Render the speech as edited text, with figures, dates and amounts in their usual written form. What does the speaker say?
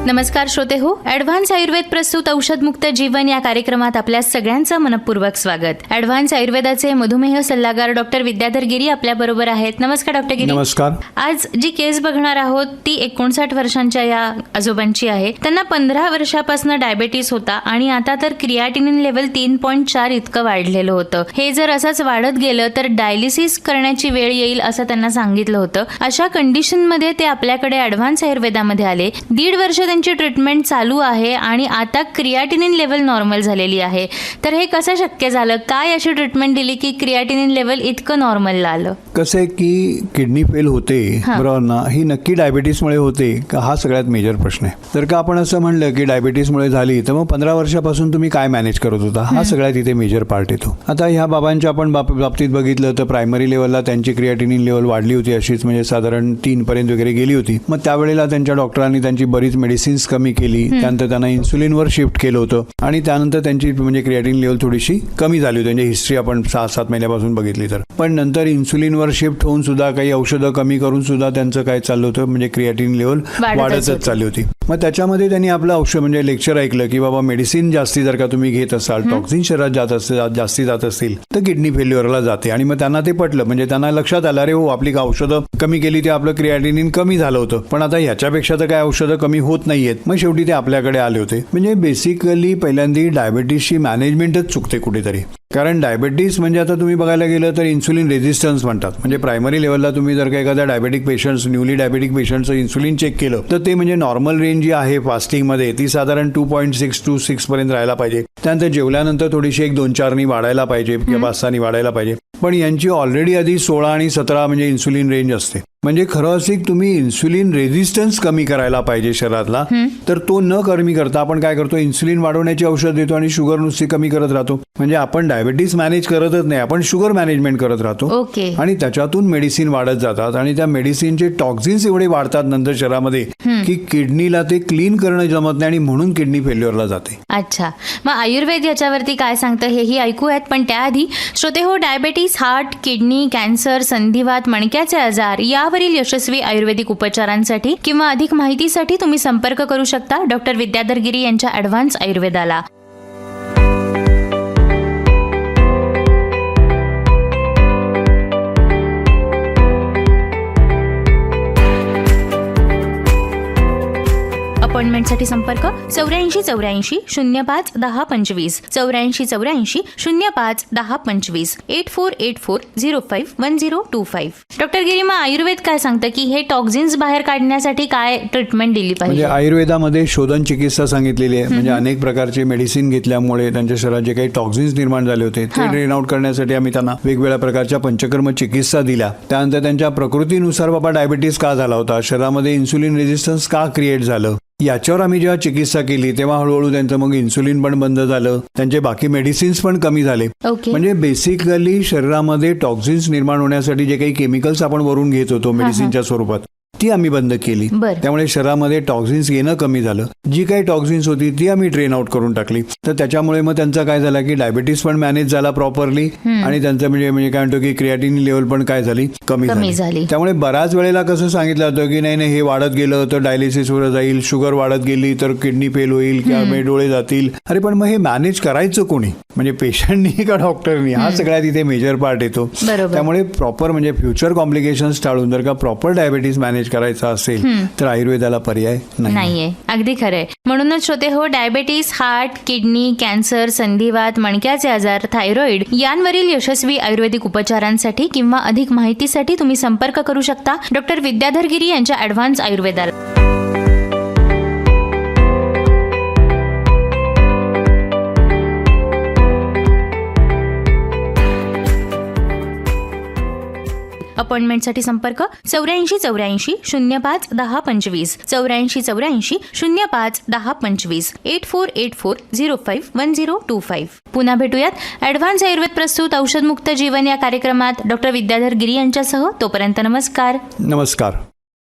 नमस्कार श्रोते हो, ॲडव्हान्स आयुर्वेद प्रस्तुत औषधमुक्त जीवन या कार्यक्रमात आपल्या सगळ्यांचं मनपूर्वक स्वागत. ॲडव्हान्स आयुर्वेदाचे मधुमेह सल्लागार डॉक्टर विद्याधर गिरी आपल्या बरोबर आहेत. नमस्कार डॉक्टर गिरी. नमस्कार. आज जी केस बघणार आहोत ती 59 वर्षांच्या या आजोबांची आहे. त्यांना 15 वर्षापासून डायबेटीस होता आणि आता तर क्रिएटिनिन लेवल 3.4 इतकं वाढलेलं होतं. हे जर असंच वाढत गेलं तर डायलिसिस करण्याची वेळ येईल असं त्यांना सांगितलं होतं. अशा कंडिशनमध्ये ते आपल्याकडे ॲडव्हान्स आयुर्वेदामध्ये आले. 1.5 वर्ष त्यांची ट्रीटमेंट चालू आहे आणि आता क्रिएटिनिन लेवल नॉर्मल झालेली आहे. तर हे कसं शक्य झालं? काय अशी ट्रीटमेंट दिली की क्रिएटिनिन लेवल इतकं नॉर्मल आलं? कसं आहे की किडनी फेल होते बरोबर ना, ही नक्की डायबिटीसमुळे होते का, हा सगळ्यात मेजर प्रश्न आहे. जर का आपण असं म्हणलं की डायबिटीसमुळे झाली तर मग 15 वर्षापासून तुम्ही काय मॅनेज करत होता, हा सगळ्यात इथे मेजर पार्ट येतो. आता ह्या बाबांच्या आपण बाबतीत बघितलं तर प्रायमरी लेवलला त्यांची क्रिएटिनिन लेवल वाढली होती, अशीच म्हणजे साधारण 3 पर्यंत वगैरे गेली होती. मग त्यावेळेला त्यांच्या डॉक्टरांनी त्यांची बरीच मेडिसिन्स कमी केली. त्यानंतर त्यांना इन्सुलिनवर शिफ्ट केलं होतं आणि त्यानंतर त्यांची म्हणजे क्रिएटिनिन लेवल थोडीशी कमी झाली होती. म्हणजे हिस्ट्री आपण 6-7 महिन्यापासून बघितली तर. पण नंतर इन्सुलिनवर शिफ्ट होऊन सुद्धा काही औषधं कमी करून सुद्धा त्यांचं काय चाललं होतं, म्हणजे क्रिएटिनिन लेवल वाढतच चालली होती. मग त्याच्यामध्ये त्यांनी आपलं औषध म्हणजे लेक्चर ऐकलं की बाबा मेडिसिन जास्ती जर का तुम्ही घेत असाल, टॉक्सिन शरीरात जास्ती जात असतील तर किडनी फेल्युअरला जाते. आणि मग त्यांना ते पटलं, म्हणजे त्यांना लक्षात आलं अरे हो, आपली औषधं कमी केली ते आपलं क्रिएटिनिन कमी झालं होतं, पण आता ह्याच्यापेक्षा तर काय औषधं कमी होत नाहीयेत. मग शेवटी ते आपल्याकडे आले होते. म्हणजे बेसिकली पहिल्यांदा डायबिटीसची मॅनेजमेंटच चुकते कुठेतरी. कारण डायबिटीस म्हणजे आता तुम्ही बघायला गेलं तर इन्सुलिन रेझिस्टन्स म्हणतात. म्हणजे प्रायमरी लेवलला तुम्ही जर का एखाद्या डायबेटिक पेशंट्स, न्यूली डायबेटिक पेशंटचं इन्सुलिन चेक केलं तर ते म्हणजे नॉर्मल रेंज जी आहे फास्टिंगमध्ये ती साधारण 2.6 to 6 पर्यंत राहायला पाहिजे. त्यानंतर जेवल्यानंतर थोडीशी 1-2-4 वाढायला पाहिजे किंवा 5-6 वाढायला पाहिजे. पण यांची ऑलरेडी आधी 16 आणि 17 म्हणजे इन्सुलिन रेंज असते. म्हणजे खरं असं तुम्ही इन्सुलिन रेझिस्टन्स कमी करायला पाहिजे शरीरातला, तर तो न कमी करता आपण काय करतो, इन्सुलिन वाढवण्याची औषध देतो आणि शुगर नुसती कमी करत राहतो. म्हणजे आपण डायबिटीस मॅनेज करतच नाही, आपण शुगर मॅनेजमेंट करत राहतो. आणि त्याच्यातून मेडिसिन वाढत जातात आणि त्या मेडिसिनचे टॉक्सिन्स एवढे वाढतात नंतर शरीरामध्ये की किडनीला ते क्लीन करणं जमत नाही आणि म्हणून किडनी फेल्युअरला जाते. अच्छा, मग आयुर्वेद याच्यावरती काय सांगतं हेही ऐकूयात. पण त्याआधी श्रोते हो, डायबिटीस, हार्ट, किडनी, कॅन्सर, संधिवात, मणक्याचे आजार यावरील यशस्वी आयुर्वेदिक उपचारांसाठी किंवा अधिक माहितीसाठी तुम्ही संपर्क करू शकता डॉक्टर विद्याधर गिरी यांच्या ॲडव्हान्स आयुर्वेदाला. अपॉइंटमेंटसाठी संपर्क 8484 05 10 25 8484 05 10 25 8484 05 1025. डॉक्टर गिरी, मग आयुर्वेद काय सांगतं की हे टॉक्सिन्स बाहेर काढण्यासाठी काय ट्रीटमेंट दिली पाहिजे? म्हणजे आयुर्वेदामध्ये शोधन चिकित्सा सांगितलेली आहे. म्हणजे अनेक प्रकारचे मेडिसिन घेतल्यामुळे त्यांच्या शरीरात जे काही टॉक्सिन्स निर्माण झाले होते ते ड्रेन आउट करण्यासाठी आम्ही त्यांना वेगवेगळ्या प्रकारच्या पंचकर्म चिकित्सा दिल्या. त्यानंतर त्यांच्या प्रकृतीनुसार बाबा डायबिटीस का झाला होता, शरीरामध्ये इन्सुलिन रेझिस्टन्स का क्रिएट झालं, याच्यावर आम्ही जेव्हा चिकित्सा केली तेव्हा हळूहळू त्यांचं मग इन्सुलिन पण बंद झालं, त्यांचे बाकी मेडिसिन्स पण कमी झाले. म्हणजे बेसिकली शरीरामध्ये टॉक्सिन्स निर्माण होण्यासाठी जे काही केमिकल्स आपण वरून घेत होतो मेडिसिनच्या स्वरूपात ती आम्ही बंद केली. त्यामुळे शरीरामध्ये टॉक्सिन्स येणं कमी झालं. जी काही टॉक्सिन्स होती ती आम्ही ड्रेन आउट करून टाकली. तर त्याच्यामुळे मग त्यांचं काय झालं की डायबिटीस पण मॅनेज झाला प्रॉपरली आणि त्यांचं म्हणजे काय म्हणतो की क्रिएटिनिन लेवल पण काय झाली, कमी झाली. त्यामुळे बऱ्याच वेळेला कसं सांगितलं जातं की नाही हे वाढत गेलं तर डायलिसिसवर जाईल, शुगर वाढत गेली तर किडनी फेल होईल किंवा डोळे जातील. अरे पण मग हे मॅनेज करायचं कोणी, म्हणजे पेशंटनी का डॉक्टरनी, हा सगळ्यात इथे मेजर पार्ट येतो. त्यामुळे प्रॉपर म्हणजे फ्युचर कॉम्प्लिकेशन्स टाळून जर का प्रॉपर डायबिटीस मॅनेज करायचा असेल तर आयुर्वेदाला पर्याय नाहीये. अगदी खरंय. म्हणूनच श्रोते हो, डायबिटीस, हार्ट, किडनी, कॅन्सर, संधिवात, मणक्याचे आजार, थायरॉइड यांवरील यशस्वी आयुर्वेदिक उपचारांसाठी किंवा अधिक माहितीसाठी तुम्ही संपर्क करू शकता डॉक्टर विद्याधर गिरी यांच्या ॲडव्हान्स आयुर्वेदाला. अपॉइंटमेंटसाठी संपर्क 8484 05 10 25 8484 05 10 25 8484 05 1025. पुन्हा भेटूयात ॲडव्हान्स आयुर्वेद प्रस्तुत औषधमुक्त जीवन या कार्यक्रमात डॉक्टर विद्याधर गिरी यांच्यासह. तोपर्यंत नमस्कार.